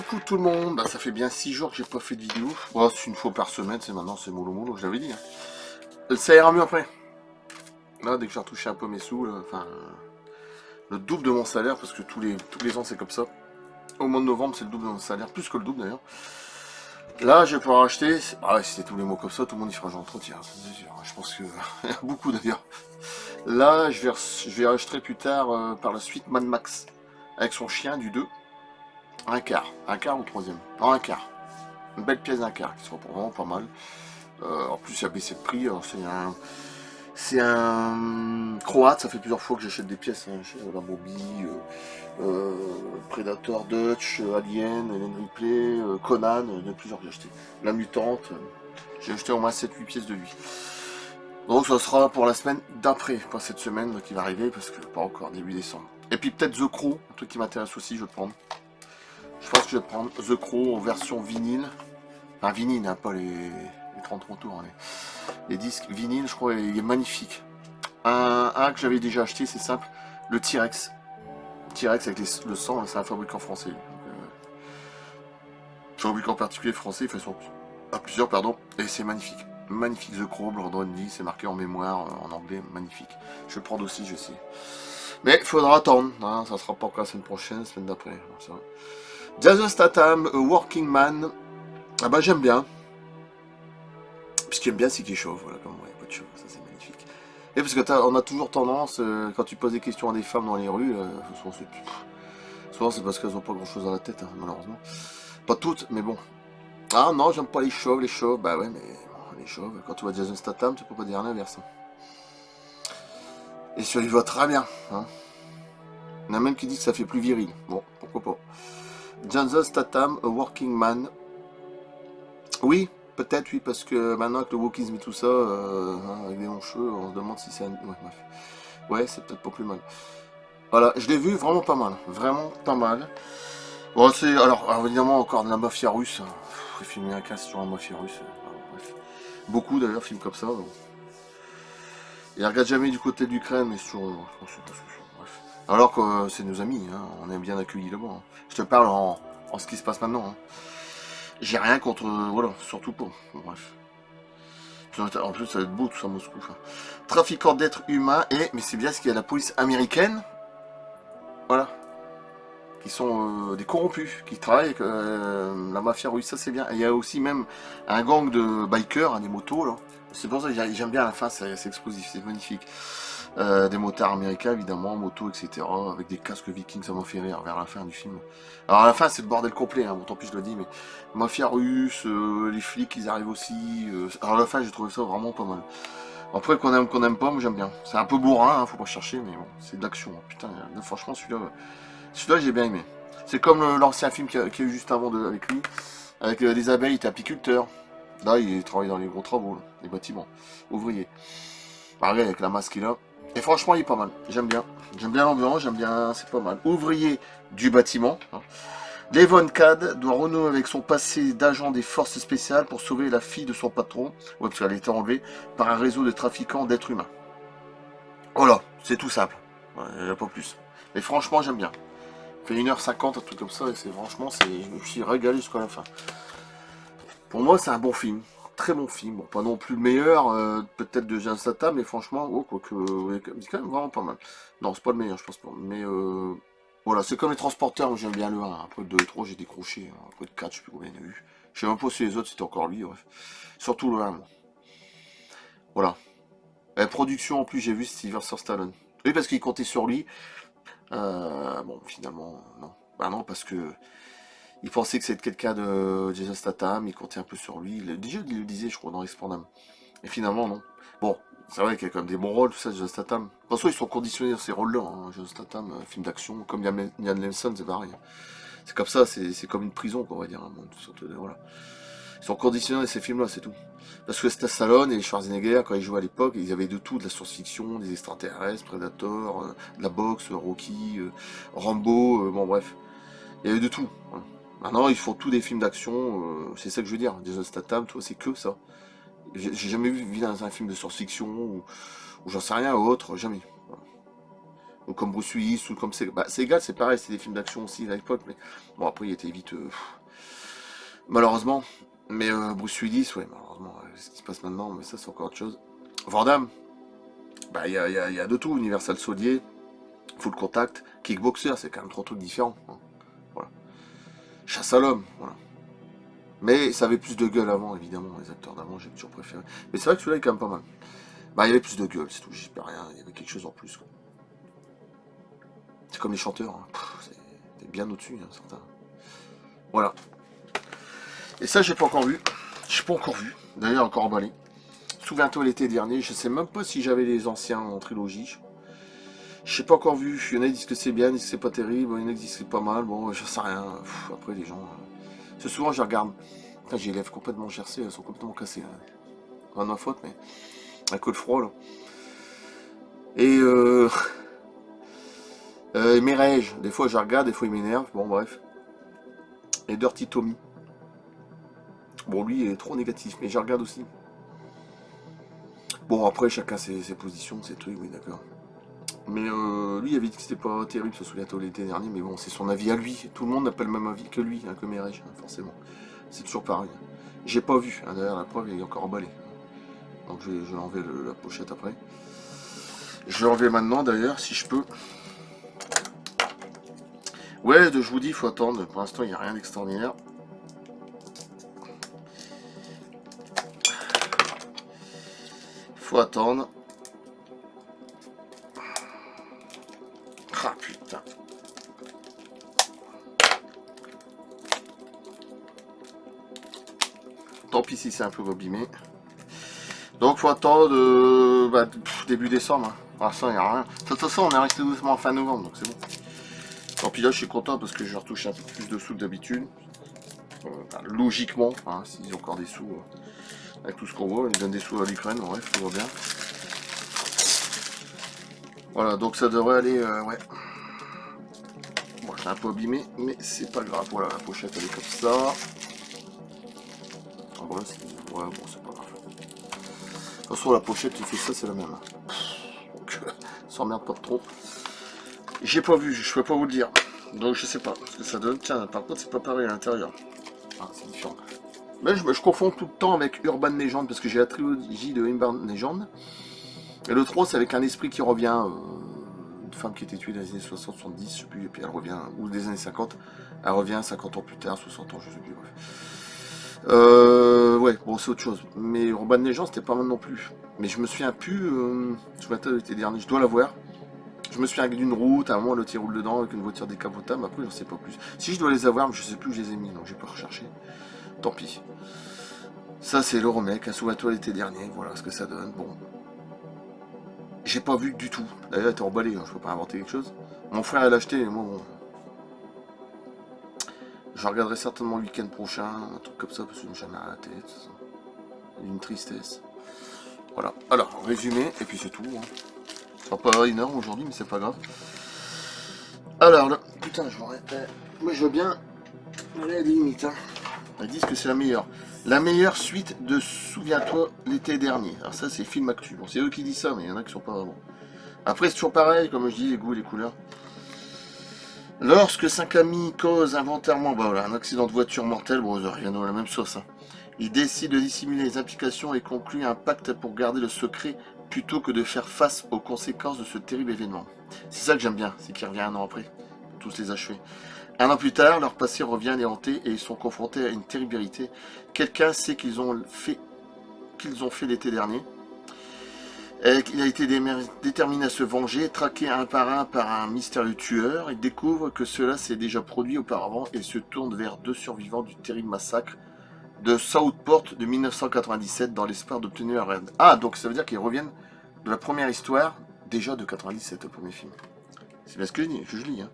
coucou tout le monde, bah, ça fait bien 6 jours que j'ai pas fait de vidéo. Bon, c'est une fois par semaine, c'est maintenant, c'est mollo mollo, je l'avais dit. Ça ira mieux après. Là, dès que j'ai retouché un peu mes sous, là, enfin, le double de mon salaire, parce que tous les ans c'est comme ça. Au mois de novembre, c'est le double de mon salaire, plus que le double d'ailleurs. Là, je vais pouvoir acheter. Ah ouais, si c'était tous les mois comme ça, tout le monde y fera genre 30 tiers. Je pense que y a beaucoup d'ailleurs. Là, je vais acheter plus tard, par la suite, Mad Max. Avec son chien du 2. Un quart ou troisième. Non, un quart. Une belle pièce d'un quart qui sera vraiment pas mal. En plus, il a baissé de prix. C'est un croate. Ça fait plusieurs fois que j'achète des pièces chez Barbie, Predator, Dutch, Alien, Alien Ripley, Conan. Il y en a plusieurs que j'ai acheté. La Mutante. J'ai acheté au moins 7-8 pièces de lui. Donc ça sera pour la semaine d'après, pas cette semaine qui va arriver parce que pas encore début décembre. Et puis peut-être The Crow, un truc qui m'intéresse aussi, je vais le prendre. Je pense que je vais prendre The Crow en version vinyle. Enfin vinyle, hein, pas les 33 tours. Hein, les disques vinyle, je crois, il est magnifique. Un que j'avais déjà acheté, c'est simple, le T-Rex. T-Rex avec le sang, c'est un fabricant français. Fabricant particulier français, il fait son à plusieurs, pardon, et c'est magnifique. Magnifique The Crow, Blood Only, c'est marqué en mémoire, en anglais, magnifique. Je vais le prendre aussi, je sais. Mais il faudra attendre, hein, ça sera pas encore la semaine prochaine, la semaine d'après. Jason Statham, A Working Man. Ah bah j'aime bien. Ce que j'aime bien, c'est qu'il est chauve, voilà, comme moi, il n'y a pas de cheveux, ça c'est magnifique. Et parce que on a toujours tendance, quand tu poses des questions à des femmes dans les rues, souvent c'est parce qu'elles n'ont pas grand chose dans la tête, hein, malheureusement. Pas toutes, mais bon. Ah non, j'aime pas les chauves, bah ouais, mais bon, les chauves, quand tu vois Jason Statham, tu peux pas dire l'inverse. Hein. Et ça lui va très bien, hein. Il y en a même qui disent que ça fait plus viril. Bon, pourquoi pas. Jason Statham, A Working Man. Oui, peut-être, oui, parce que maintenant avec le wokisme et tout ça, avec des longs cheveux, on se demande si c'est un... Ouais, bref. Ouais, c'est peut-être pas plus mal. Voilà, je l'ai vu vraiment pas mal. Vraiment pas mal. Bon, c'est... Alors, évidemment, encore de la mafia russe. Les films américains, c'est toujours la mafia russe. Bref. Beaucoup, d'ailleurs, films comme ça. Donc. Et regarde jamais du côté de l'Ukraine, mais sur... Bref. Alors que c'est nos amis, hein, on est bien accueillis là-bas. Hein. Je te parle en ce qui se passe maintenant. Hein. J'ai rien contre... voilà, surtout pas. Bon, bref. En plus, ça va être beau tout ça, Moscou. Enfin. Trafiquant d'êtres humains et... Mais c'est bien ce qu'il y a la police américaine. Voilà. Qui sont des corrompus, qui travaillent avec la mafia russe, ça c'est bien. Et il y a aussi même un gang de bikers, hein, des motos, là. C'est pour ça que j'aime bien à la fin, c'est explosif, c'est magnifique. Des motards américains, évidemment, motos, etc. Avec des casques vikings, ça m'a fait rire vers la fin du film. Alors à la fin, c'est le bordel complet, hein, bon, tant pis je le dis, mais mafia russe, les flics, ils arrivent aussi. Alors à la fin, j'ai trouvé ça vraiment pas mal. Après, qu'on aime pas, moi j'aime bien. C'est un peu bourrin, hein, faut pas chercher, mais bon, c'est de l'action. Hein. Putain, franchement, celui-là, j'ai bien aimé. C'est comme l'ancien film qu'il y a eu juste avant avec lui, avec les abeilles, il était apiculteur. Là, il travaille dans les gros travaux, là, les bâtiments, ouvrier. Pareil, avec la masse qu'il a. Et franchement, il est pas mal. J'aime bien. J'aime bien l'ambiance, j'aime bien, c'est pas mal. Ouvrier du bâtiment. Hein. Devon Cad doit renouer avec son passé d'agent des forces spéciales pour sauver la fille de son patron, ouais, parce qu'elle a été enlevée, par un réseau de trafiquants d'êtres humains. Voilà, c'est tout simple. Il n'y a pas plus. Mais franchement, j'aime bien. Fait 1h50, un truc comme ça, et c'est franchement, je me suis régalé jusqu'à la fin. Pour moi, c'est un bon film. Très bon film. Bon, pas non plus le meilleur, peut-être de Jason Statham, mais franchement, oh, quoique, c'est quand même vraiment pas mal. Non, c'est pas le meilleur, je pense pas. Mais voilà, c'est comme les transporteurs, j'aime bien le 1. Après le 2 et 3, j'ai décroché. Hein. Après le 4, je sais plus combien il y en a eu. Je sais même pas si les autres, c'était encore lui, bref. Surtout le 1. Voilà. La production, en plus, j'ai vu Sylvester Stallone. Oui, parce qu'il comptait sur lui. Bon, finalement, non. Bah non, parce que il pensait que c'était quelqu'un de Jason Statham, il comptait un peu sur lui. Déjà, il le disait, je crois, dans Expandam. Et finalement, non. Bon, c'est vrai qu'il y a quand même des bons rôles, tout ça, Jason Statham. De toute façon, ils sont conditionnés dans ces rôles-là, hein, Jason Statham, film d'action, comme Ian Lemson, c'est pareil. C'est comme ça, c'est comme une prison, quoi, on va dire. Hein, voilà. Ils sont conditionnés dans ces films-là, c'est tout. Parce que c'était Stallone et Schwarzenegger, quand ils jouaient à l'époque, ils avaient de tout, de la science-fiction, des extraterrestres, Predator, de la boxe, Rocky, Rambo, bon bref. Il y avait de tout. Voilà. Maintenant, ils font tous des films d'action, c'est ça que je veux dire. Jason Statham, toi, c'est que ça. J'ai jamais vu dans un film de science-fiction ou j'en sais rien autre, jamais. Voilà. ou comme Bruce Willis, ou comme c'est... Bah, c'est égal, c'est pareil, c'est des films d'action aussi à l'époque, mais bon, après, il était vite... malheureusement. Mais Bruce Willis, ouais, malheureusement, ce qui se passe maintenant, mais ça, c'est encore autre chose. Van Damme, bah, il y a de tout, Universal Soldier, Full Contact, Kickboxer, c'est quand même trois trucs différents. Hein. Voilà. Chasse à l'homme, voilà. Mais ça avait plus de gueule avant, évidemment, les acteurs d'avant, j'ai toujours préféré. Mais c'est vrai que celui-là est quand même pas mal. Bah, il y avait plus de gueule, c'est tout, j'y peux rien, il y avait quelque chose en plus, quoi. C'est comme les chanteurs, hein. C'est bien au-dessus, hein, certains. Voilà. Et ça, j'ai pas encore vu. J'ai pas encore vu. D'ailleurs, encore emballé. Souviens-toi l'été dernier, je sais même pas si j'avais les anciens en trilogie. Je sais pas encore vu. Il y en a qui disent que c'est bien, ils disent que c'est pas terrible, il y en a qui disent que c'est pas mal. Bon, je sais rien. Après, les gens. C'est souvent, je regarde. Putain, j'ai les lèvres complètement gercées, elles sont complètement cassées. Là. Pas de ma faute, mais. Un coup de froid, là. Et Mireille, des fois je regarde, des fois il m'énerve, bon bref. Et Dirty Tommy. Bon lui il est trop négatif, mais je regarde aussi. Bon après chacun ses positions, ses trucs, oui d'accord. Mais lui il avait dit que c'était pas terrible, se souvient-toi l'été dernier, mais bon c'est son avis à lui. Tout le monde n'a pas le même avis que lui, hein, que Mireille, hein, forcément. C'est toujours pareil. J'ai pas vu, hein, d'ailleurs la preuve il est encore emballé. Donc je vais enlever la pochette après. Je vais enlever maintenant d'ailleurs si je peux. Ouais, je vous dis, il faut attendre. Pour l'instant, il n'y a rien d'extraordinaire. Faut attendre. Ah putain. Tant pis si c'est un peu abîmé. Donc faut attendre début décembre. Hein. Pour l'instant, il n'y a rien. De toute façon, on est resté doucement en fin novembre, donc c'est bon. Tant pis là, je suis content parce que je retouche un peu plus de sous que d'habitude. Logiquement, hein, s'ils ont encore des sous avec tout ce qu'on voit, ils donnent des sous à l'Ukraine, bref, tout va bien. Voilà, donc ça devrait aller, ouais. Bon, c'est un peu abîmé, mais c'est pas grave. Voilà, la pochette elle est comme ça. En vrai, ouais, bon, c'est pas grave. De toute façon, la pochette qui fait ça, c'est la même. Donc, s'emmerde pas trop. J'ai pas vu, je peux pas vous le dire. Donc, je sais pas ce que ça donne. Tiens, par contre, c'est pas pareil à l'intérieur. Ah, c'est différent. Mais je confonds tout le temps avec Urban Legend, parce que j'ai la trilogie de Urban Legend. Et le 3, c'est avec un esprit qui revient. Une femme qui était tuée dans les années 60-70, je sais plus, et puis elle revient, ou des années 50, elle revient 50 ans plus tard, 60 ans, je sais plus, bref. Ouais, bon, c'est autre chose. Mais Urban Legend, c'était pas mal non plus. Mais je me souviens plus, je m'attends l'été dernier, je dois l'avoir. Je me souviens d'une route, à un moment, le tir roule dedans avec une voiture décapotable, après, j'en sais pas plus. Si je dois les avoir, mais je sais plus où je les ai mis, donc j'ai pas recherché. Tant pis. Ça, c'est le remake, un souviens-toi l'été dernier, voilà ce que ça donne, bon. J'ai pas vu du tout. D'ailleurs, elle était emballée, hein, je peux pas inventer quelque chose. Mon frère, elle l'a acheté, et moi, bon. Je regarderai certainement le week-end prochain, un truc comme ça, parce que je me jamais à la tête. Une tristesse. Voilà. Alors, résumé, et puis c'est tout. Hein. Ça va pas une heure aujourd'hui, mais c'est pas grave. Alors, là, putain, je m'arrête. Moi, je veux bien aller à des limites. Hein. Ils disent que c'est la meilleure. La meilleure suite de Souviens-toi l'été dernier. Alors ça, c'est Film Actu. Bon, c'est eux qui disent ça, mais il y en a qui sont pas vraiment. Après, c'est toujours pareil, comme je dis, les goûts, les couleurs. Lorsque 5 amis causent involontairement voilà, un accident de voiture mortel, bon, ils reviennent dans la même sauce. Hein. Ils décident de dissimuler les implications et concluent un pacte pour garder le secret plutôt que de faire face aux conséquences de ce terrible événement. C'est ça que j'aime bien, c'est qu'il revient un an après, pour tous les achever. Un an plus tard, leur passé revient les hanter et ils sont confrontés à une terribilité. Quelqu'un sait qu'ils ont fait l'été dernier. Il a été déterminé à se venger, traqué un par un mystérieux tueur. Il découvre que cela s'est déjà produit auparavant et se tourne vers deux survivants du terrible massacre de Southport de 1997 dans l'espoir d'obtenir un raid. Ah, donc ça veut dire qu'ils reviennent de la première histoire, déjà de 97, le premier film. C'est bien ce que je lis. Hein.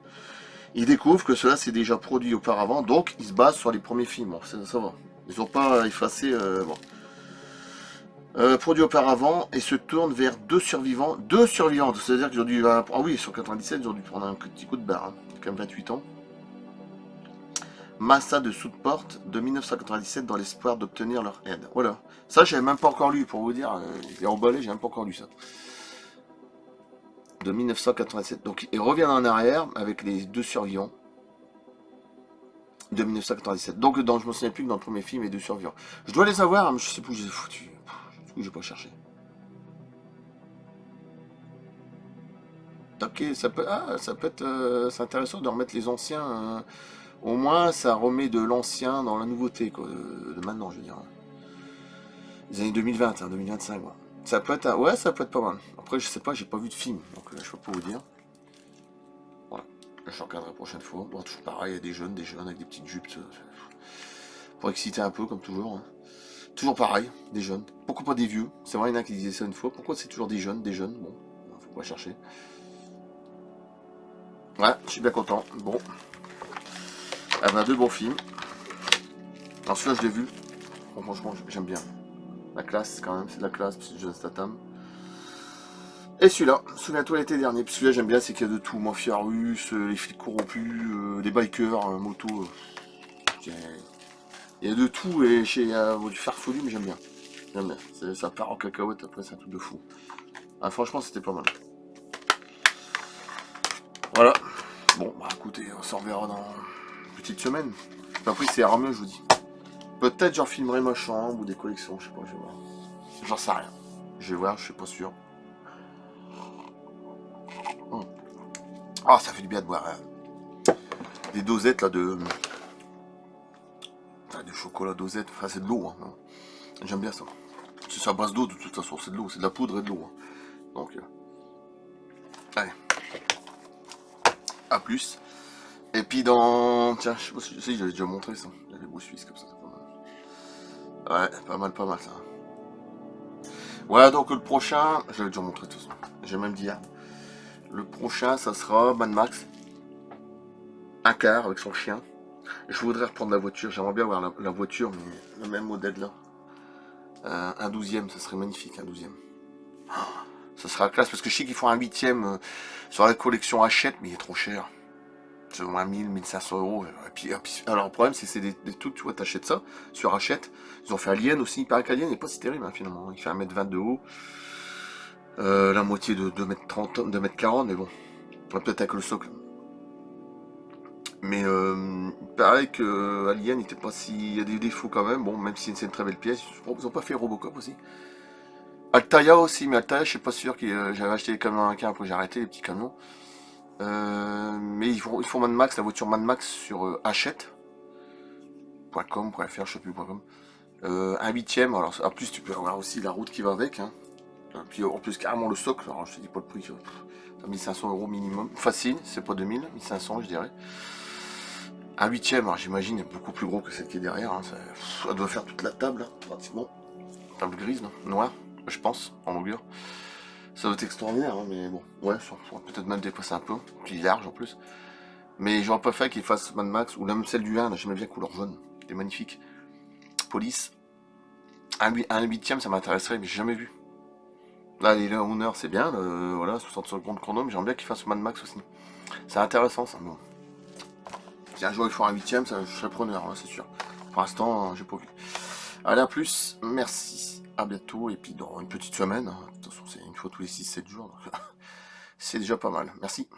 Ils découvrent que cela s'est déjà produit auparavant, donc ils se basent sur les premiers films. Bon, ça va. Ils n'ont pas effacé... bon. Produit auparavant et se tourne vers deux survivants. Deux survivants, c'est-à-dire qu'ils ont dû... Ah oui, sur 97, ils ont dû prendre un petit coup de barre. Hein, quand même 28 ans. Massa de Southport de 1997 dans l'espoir d'obtenir leur aide. Voilà. Ça, j'avais même pas encore lu, pour vous dire. J'étais emballé, j'ai même pas encore lu ça. de 1987. Donc il revient en arrière avec les 2 survivants de 1997. Donc je me souviens plus que dans le premier film, les 2 survivants. Je dois les avoir, mais je sais plus où je les ai foutus. Du coup, j'ai pas cherché. Ok, ça peut être c'est intéressant de remettre les anciens. Au moins, ça remet de l'ancien dans la nouveauté, quoi, de maintenant, je veux dire. Les années 2020, hein, 2025, quoi. Ça peut être, ouais, ça peut être pas mal. Après, je sais pas, j'ai pas vu de film, donc je peux pas vous dire. Voilà, je regarderai la prochaine fois. Bon, toujours pareil, il y a des jeunes avec des petites jupes, pour exciter un peu, comme toujours. Hein. Toujours pareil, des jeunes. Pourquoi pas des vieux? C'est vrai, il y en a qui disaient ça une fois. Pourquoi c'est toujours des jeunes? Bon, faut pas chercher. Ouais, je suis bien content. Bon. Ah ben, 2 bons films. Alors celui-là, je l'ai vu. Bon, franchement, j'aime bien. La classe, quand même, c'est de la classe, c'est Jason Statham. Et celui-là, souviens-toi l'été dernier. Puis celui-là, j'aime bien, c'est qu'il y a de tout. Mafia russe, les flics corrompus, des bikers, moto. Il y a de tout, et il y a du farfelu, mais j'aime bien. J'aime bien. Ça part en cacahuète, après, c'est un truc de fou. Ah, franchement, c'était pas mal. Voilà. Bon, bah écoutez, on s'en reverra dans une petite semaine. Après, c'est rare, je vous dis. Peut-être j'en filmerai ma chambre ou des collections, je sais pas, je vais voir. J'en sais rien. Je vais voir, je suis pas sûr. Ah, ça fait du bien de boire. Hein. Des dosettes là de. Enfin, du chocolat dosette, enfin c'est de l'eau. Hein. J'aime bien ça. C'est ça base d'eau de toute façon, c'est de l'eau, c'est de la poudre et de l'eau. Hein. Donc. Allez. A plus. Et puis dans. Tiens, je sais pas si j'avais déjà montré ça. Il y a les beaux suisses comme ça, c'est pas mal. Ouais, pas mal ça. Ouais, donc le prochain, j'avais déjà montré tout ça. J'ai même dit hier. Le prochain, ça sera Mad Max. Un quart avec son chien. Je voudrais reprendre la voiture. J'aimerais bien avoir la voiture, mais le même modèle là. Un 12e, ça serait magnifique, un 12e. Ça sera classe parce que je sais qu'ils font un 8e sur la collection Hachette, mais il est trop cher. C'est au moins 1000, 1500 euros. Et puis, alors le problème, c'est des trucs, tu vois, t'achètes ça sur Hachette. Ils ont fait Alien aussi. Il paraît qu'Alien n'est pas si terrible hein, finalement. Il fait 1m20 de haut. La moitié de 2m30, 2m40, mais bon. Peut-être avec le socle. Mais il paraît que Alien n'était pas si. Il y a des défauts quand même. Bon, même si c'est une très belle pièce. Ils ont pas fait Robocop aussi. Altaïa aussi, mais Altaïa, je suis pas sûr que j'avais acheté les camions américains, après j'ai arrêté les petits camions. Mais ils font Mad Max, la voiture Mad Max sur hachette.com.fr, je sais plus .com. Un 8e, alors en plus tu peux avoir aussi la route qui va avec. Hein. Puis en plus carrément le socle, alors je te dis pas le prix, 1500 euros minimum. Facile, c'est pas 2000, 1500 je dirais. Un 8e, alors j'imagine beaucoup plus gros que celle qui est derrière. Hein. Ça doit faire toute la table, hein, pratiquement. Table grise, non noire, je pense, en longueur. Ça doit être extraordinaire, hein, mais bon, ouais, peut-être même dépasser un peu, puis large en plus. Mais j'aurais pas fait qu'il fasse Mad Max, ou même celle du 1, j'aimais bien couleur jaune, c'était magnifique. Police, un 8e ça m'intéresserait, mais j'ai jamais vu. Là, les Honneur c'est bien, voilà, 60 secondes chrono, mais j'aimerais bien qu'il fasse Mad Max aussi. C'est intéressant ça, bon. Si un jour il faut un 8e, ça, je serais preneur, hein, c'est sûr. Pour l'instant, j'ai pas vu. Allez, à plus, merci. À bientôt, et puis dans une petite semaine, hein. De toute façon c'est une fois tous les 6-7 jours, donc c'est déjà pas mal, merci.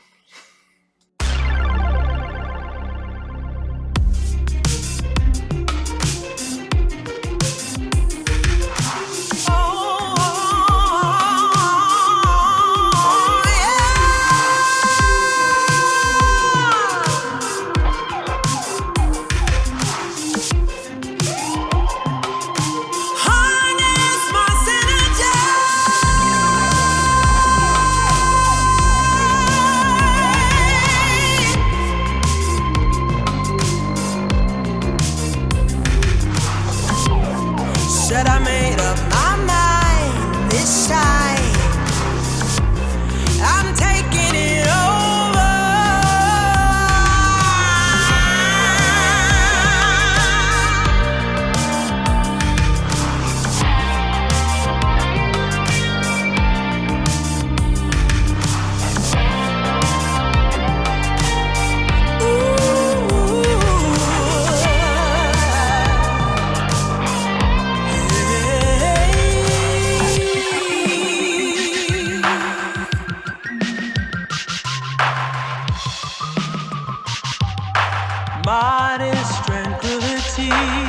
heart is tranquility.